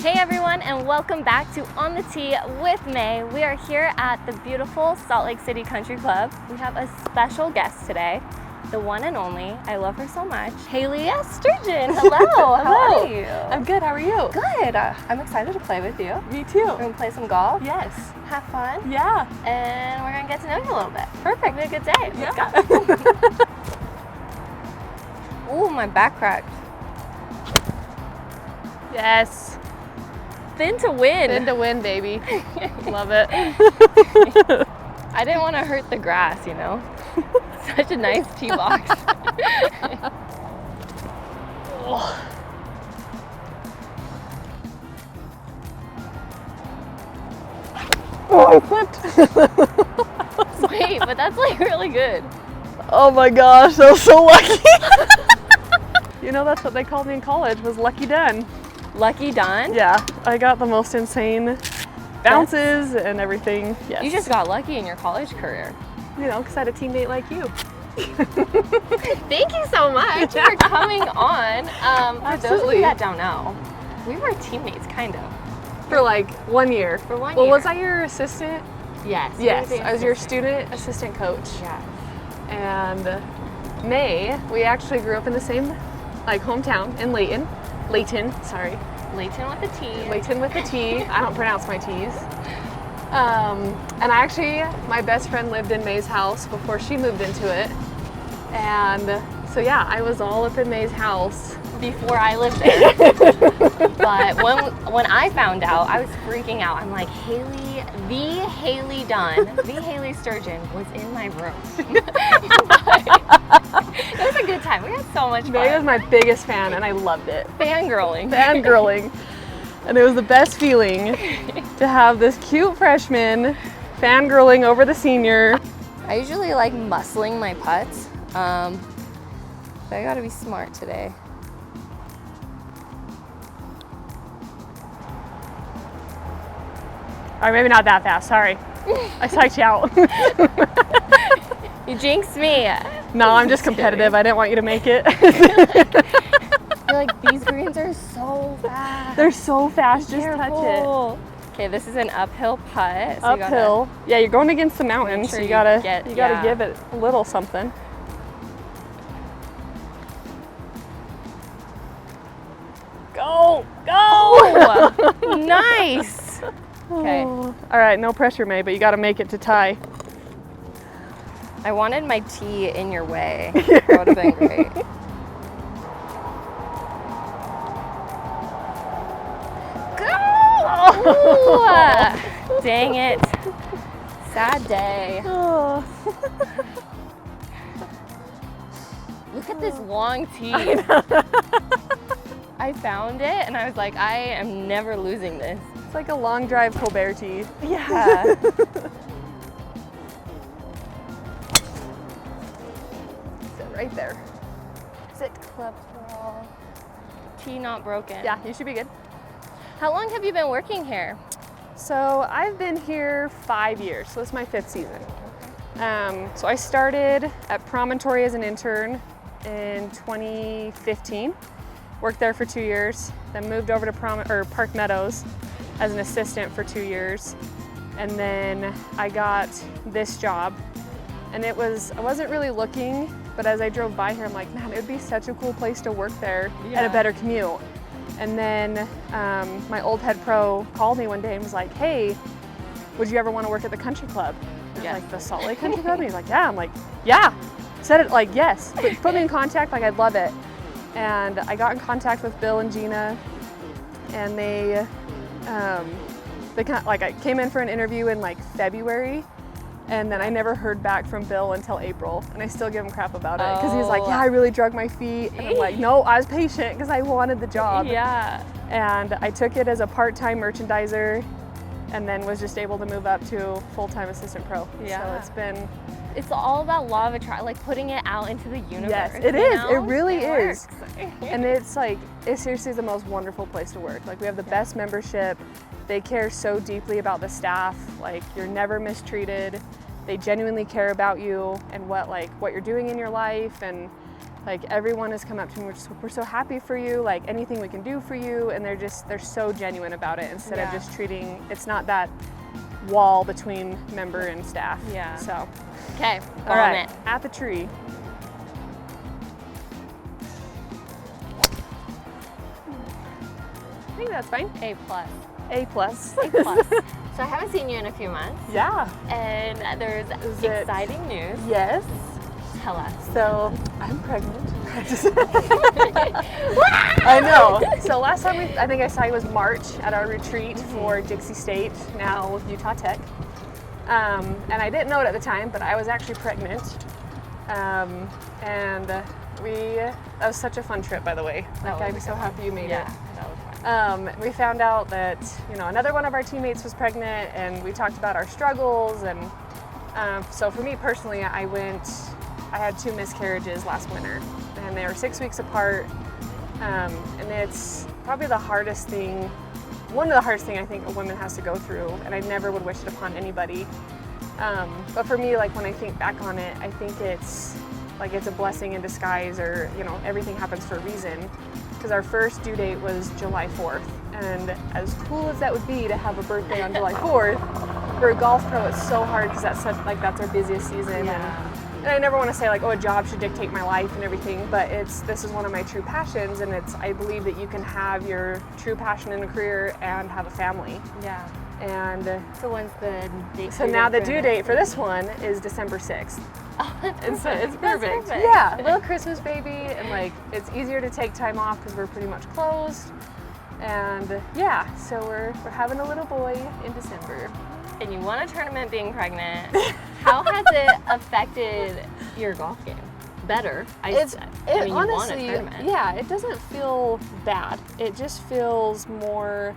Hey everyone, and welcome back to On the Tee with May. We are here at the beautiful Salt Lake City Country Club. We have a special guest today, the one and only, I love her so much, Haley Sturgeon. Hello, how are you? I'm good, how are you? Good. I'm excited to play with you. Me too. We're gonna play some golf. Yes. Have fun. Yeah. And we're gonna get to know you a little bit. Perfect. Have a good day. Yeah. Let's go. Ooh, my back cracked. Yes. Thin to win. Thin to win, baby. Love it. I didn't want to hurt the grass, you know? Such a nice tee box. Oh, I flipped. Wait, but that's like really good. Oh my gosh, that was so lucky. You know, that's what they called me in college, was Lucky Dunn. Lucky Don? Yeah, I got the most insane bounces and everything. Yes. You just got lucky in your college career. You know, because I had a teammate like you. Thank you so much for coming on. For those of you Absolutely. that don't know, we were teammates, kind of. For like 1 year. For 1 Well, year. was I your assistant? Yes. Yes, you were the I was your assistant. student assistant coach. Yes. And May, we actually grew up in the same like hometown in Layton, sorry. Layton with a T. Layton with a T. I don't pronounce my T's. And actually, my best friend lived in May's house before she moved into it. And so yeah, I was all up in May's house. Before I lived there. But when I found out, I was freaking out. I'm like, Haley, the Haley Dunn, the Haley Sturgeon was in my room. It was a good time. We had so much fun. May was my biggest fan and I loved it. Fangirling. Fangirling. And it was the best feeling to have this cute freshman fangirling over the senior. I usually like muscling my putts, but I gotta be smart today. All right, maybe not that fast, sorry. I psyched you out. You jinxed me. No, I'm just competitive. I didn't want you to make it. You're like, these greens are so fast. They're so fast, just touch it. Careful. Okay, this is an uphill putt. So you Uphill. Yeah, you're going against the mountain, sure so you you gotta get- you yeah. gotta give it a little something. Go! Go! gotta- Nice. Okay. All right, no pressure, May, but you gotta make it to tie. I wanted my tee in your way. That would have been great. Go! Ooh, dang it. Sad day. Oh. Look at this long tee. I found it and I was like, I am never losing this. It's like a long drive Colbert tee. Yeah. Sit right there. Sit club crawl. Tee not broken. Yeah, you should be good. How long have you been working here? So I've been here 5 years, so it's my 5th season. So I started at Promontory as an intern in 2015. Worked there for 2 years, then moved over to Park Meadows as an assistant for 2 years. And then I got this job. And I wasn't really looking, but as I drove by here, I'm like, man, it would be such a cool place to work there at a better commute. And then my old head pro called me one day and was like, hey, would you ever want to work at the country club? I was like, the Salt Lake Country Club? And he's like, yeah. I'm like, yeah. Said it like, yes. Put me in contact, like I'd love it. And I got in contact with Bill and Gina, and they kind of, like, I came in for an interview in like February, and then I never heard back from Bill until April, and I still give him crap about it because he's like, yeah, I really drug my feet, and I'm like, no, I was patient because I wanted the job. Yeah. And I took it as a part-time merchandiser, and then was just able to move up to full-time assistant pro. Yeah. So It's all about law of attraction, like putting it out into the universe. Yes, it you is. know? It really is. works. And it's like, it seriously is the most wonderful place to work. Like, we have the best membership. They care so deeply about the staff. Like, you're never mistreated. They genuinely care about you and what you're doing in your life. And Like everyone has come up to me, we're so happy for you, like anything we can do for you, and they're so genuine about it instead of just treating, it's not that wall between member and staff. Yeah. So, okay, all right, at the tree. I think that's fine. A plus. A plus. A plus. So I haven't seen you in a few months. Yeah. And there's exciting news. Yes. Tell us. So I'm pregnant. I know. So last time I think I saw you was March at our retreat for Dixie State, now Utah Tech. And I didn't know it at the time, but I was actually pregnant. That was such a fun trip, by the way. Like, I'm so happy you made it. Yeah, that was fun. We found out that, another one of our teammates was pregnant, and we talked about our struggles. And so for me personally, I had 2 miscarriages last winter, and they were 6 weeks apart. And it's probably the hardest thing, one of the hardest things I think a woman has to go through, and I never would wish it upon anybody. But for me, like when I think back on it, I think it's a blessing in disguise, or everything happens for a reason. Because our first due date was July 4th, and as cool as that would be to have a birthday on July 4th, for a golf pro it's so hard because that's our busiest season. Yeah. And I never want to say like, oh, a job should dictate my life and everything, but this is one of my true passions, and I believe that you can have your true passion in a career and have a family. Yeah. And so when's the date? So now the due date for this one is December 6th. And so it's perfect. Perfect. Yeah, little Christmas baby, and it's easier to take time off because we're pretty much closed. And yeah, so we're having a little boy in December. And you won a tournament being pregnant. How has it affected your golf game? Better. Honestly, you won a tournament. Yeah, it doesn't feel bad. It just feels more,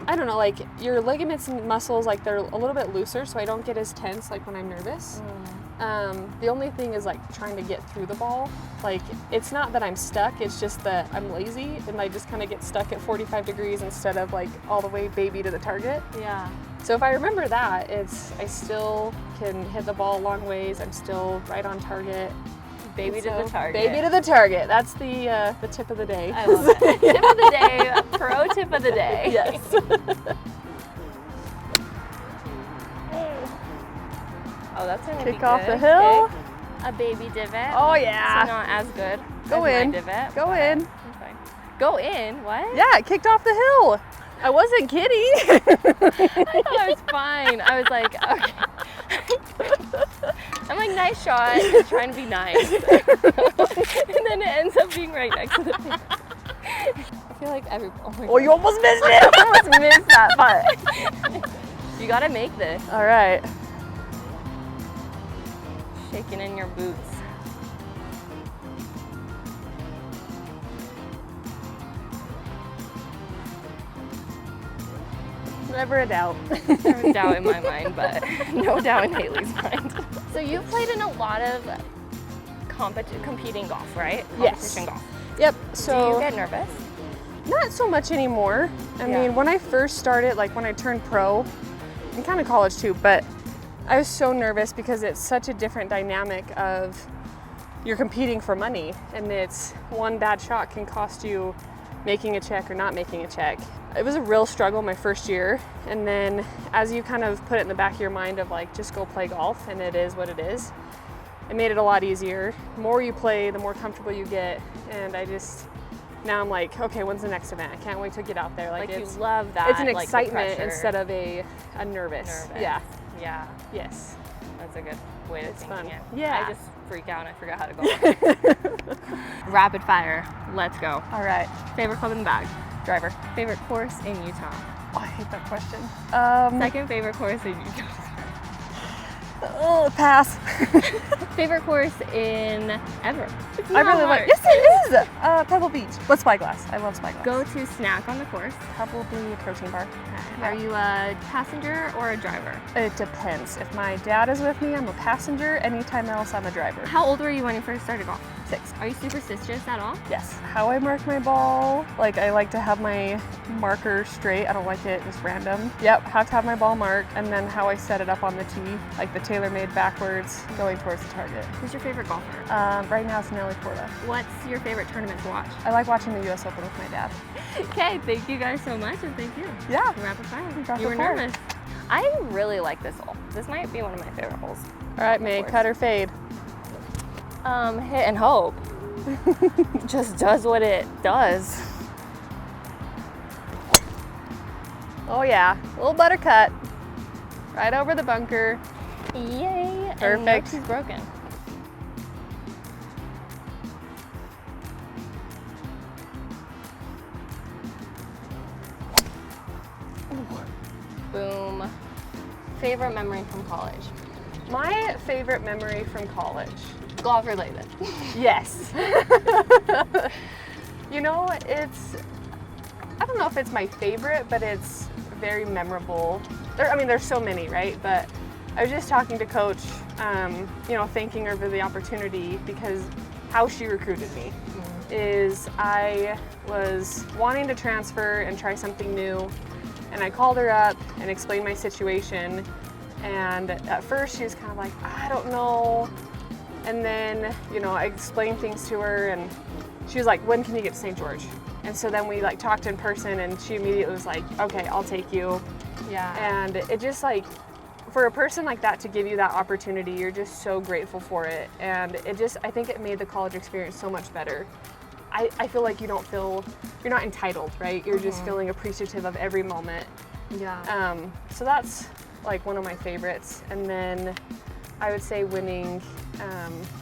I don't know, like your ligaments and muscles, like they're a little bit looser, so I don't get as tense like when I'm nervous. The only thing is like trying to get through the ball. Like it's not that I'm stuck, it's just that I'm lazy and I just kind of get stuck at 45 degrees instead of like all the way baby to the target. Yeah. So if I remember that, I still can hit the ball a long ways. I'm still right on target. Baby to the target. Baby to the target. That's the tip of the day. I love it. Tip of the day. Pro tip of the day. Yes. Oh, that's gonna be Kick off good. the hill. Okay. A baby divot. Oh yeah. So not as good. Go as in. My divot. Go in. Okay. Go in. What? Yeah, it kicked off the hill. I wasn't kidding. I thought I was fine. I was like, okay. I'm like, nice shot. Just trying to be nice. And then it ends up being right next to the pin. I feel like Oh, you almost missed it. I almost missed that part. You gotta make this. All right. Shaking in your boots. Never a doubt. There's a doubt in my mind, but no doubt in Haley's mind. So you've played in a lot of competing golf, right? Competition golf. Yep. So do you get nervous? Not so much anymore. I mean, when I first started, like when I turned pro, and kind of college too, but I was so nervous because it's such a different dynamic of you're competing for money, and it's one bad shot can cost you making a check or not making a check. It was a real struggle my first year, and then as you kind of put it in the back of your mind of like, just go play golf and it is what it is, it made it a lot easier. The more you play, the more comfortable you get, and now I'm like, okay, when's the next event? I can't wait to get out there. Like you love that. It's an like, excitement instead of a nervous. Yeah. Yeah. Yes. That's a good way to think fun. it. Yeah. I just freak out and I forgot how to go. Rapid fire. Let's go. All right. Favorite club in the bag? Driver. Favorite course in Utah? Oh, I hate that question. Second favorite course in Utah? Oh, pass. Favorite course in ever? I really like. Yes, it is. Pebble Beach. But Spyglass. I love Spyglass. Go to snack on the course. Probably a protein bar. Are you a passenger or a driver? It depends. If my dad is with me, I'm a passenger. Anytime else, I'm a driver. How old were you when you first started golf? 6. Are you superstitious at all? Yes. How I mark my ball, like I like to have my marker straight. I don't like it just random. Yep, have to have my ball marked, and then how I set it up on the tee, like the tailor-made backwards, going towards the target. Who's your favorite golfer? Right now it's Nelly Porta. What's your favorite tournament to watch? I like watching the U.S. Open with my dad. Okay, thank you guys so much, and thank you. Yeah. Rapid fire. Rapid You were fire. nervous. I really like this hole. This might be one of my favorite holes. All right, May, cut or fade? Hit and hope. Just does what it does. Oh yeah, a little butter cut. Right over the bunker. Yay. Perfect. And no tee's broken. Boom. Favorite memory from college? My favorite memory from college. Golf related. Yes. You know, I don't know if it's my favorite, but it's very memorable. There's so many, right? But I was just talking to Coach, thanking her for the opportunity, because how she recruited me is I was wanting to transfer and try something new, and I called her up and explained my situation, and at first she was kind of like, I don't know. And then, I explained things to her, and she was like, when can you get to St. George? And so then we talked in person, and she immediately was like, okay, I'll take you. Yeah. And it just for a person like that to give you that opportunity, you're just so grateful for it. And I think it made the college experience so much better. I feel like you're not entitled, right? You're just feeling appreciative of every moment. Yeah. So that's one of my favorites. And then I would say winning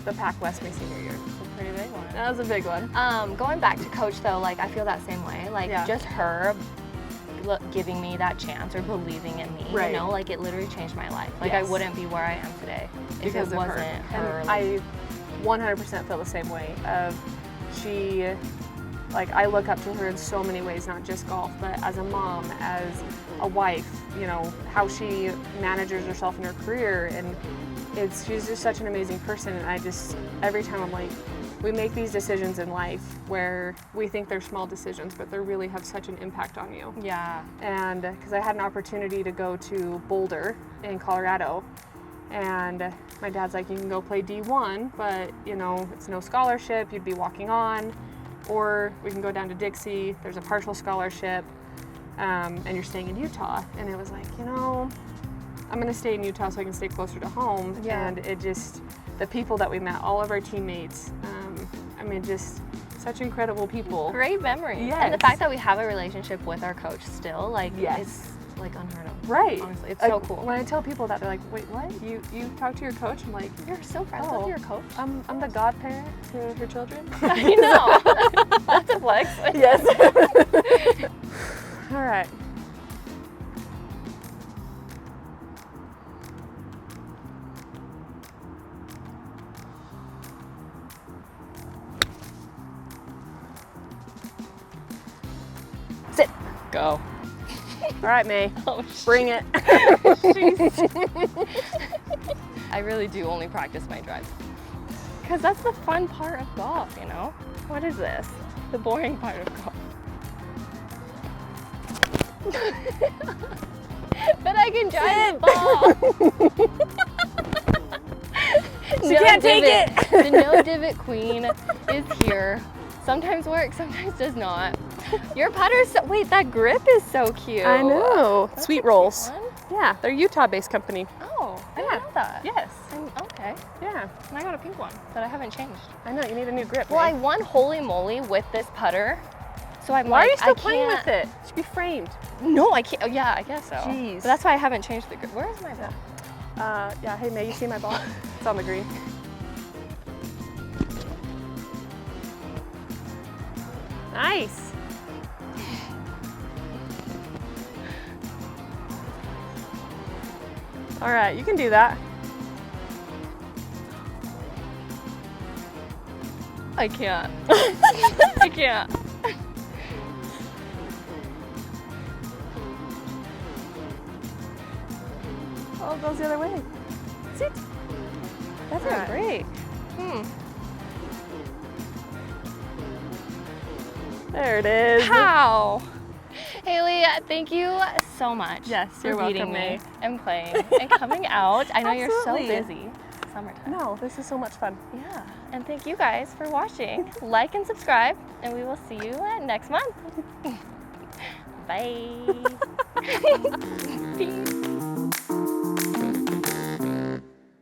the Pac West my senior year. That's a pretty big one. That was a big one. Going back to Coach though, I feel that same way. Yeah. Just her giving me that chance or believing in me, Right. it literally changed my life. I Yes. wouldn't be where I am today if Because it of wasn't her. And I 100% feel the same way. I look up to her in so many ways, not just golf, but as a mom, as a wife, how she manages herself in her career, and she's just such an amazing person. And every time I'm like, we make these decisions in life where we think they're small decisions, but they really have such an impact on you. Yeah. And because I had an opportunity to go to Boulder in Colorado, and my dad's like, you can go play D1, but it's no scholarship, you'd be walking on, or we can go down to Dixie, there's a partial scholarship, and you're staying in Utah. And it was like, I'm gonna stay in Utah so I can stay closer to home. Yeah. And the people that we met, all of our teammates, just such incredible people. Great memories. Yes. And the fact that we have a relationship with our coach still, Yes. it's unheard of. Right. Honestly, it's so cool. When I tell people that, they're like, wait, what? You talk to your coach? I'm like, You're so friends Oh. with your coach. I'm the godparent to her children. I know. That's a flex. Yes. All right. Sit. Go. All right, May. Oh, Bring it. I really do only practice my drives. Because that's the fun part of golf, What is this? The boring part of golf. But I can drive the ball. She can't take it. The no divot queen is here. Sometimes works, sometimes does not. Your putter's wait, that grip is so cute. I know. That's Sweet a cute rolls. one. Yeah, they're Utah-based company. Oh, I didn't know that. Yes. Okay. Yeah. And I got a pink one that I haven't changed. I know. You need a new grip. Well, I May. won holy moly with this putter. So I'm Why like, are you still I playing can't- with it? It should be framed. No, I can't. Oh, yeah, I guess so. Jeez. But that's why I haven't changed the grip. Where is my ball? Yeah. Hey, May, you see my ball? It's on the green. Nice. All right, you can do that. I can't. I can't. Oh, it goes the other way. Sit. That's All right. great. There it is. How? Haley, thank you so much Yes, for you're meeting welcome, me May. and playing and coming out. I know you're so Absolutely. busy. Summertime. No, this is so much fun. Yeah. And thank you guys for watching. Like and subscribe, and we will see you next month. Bye.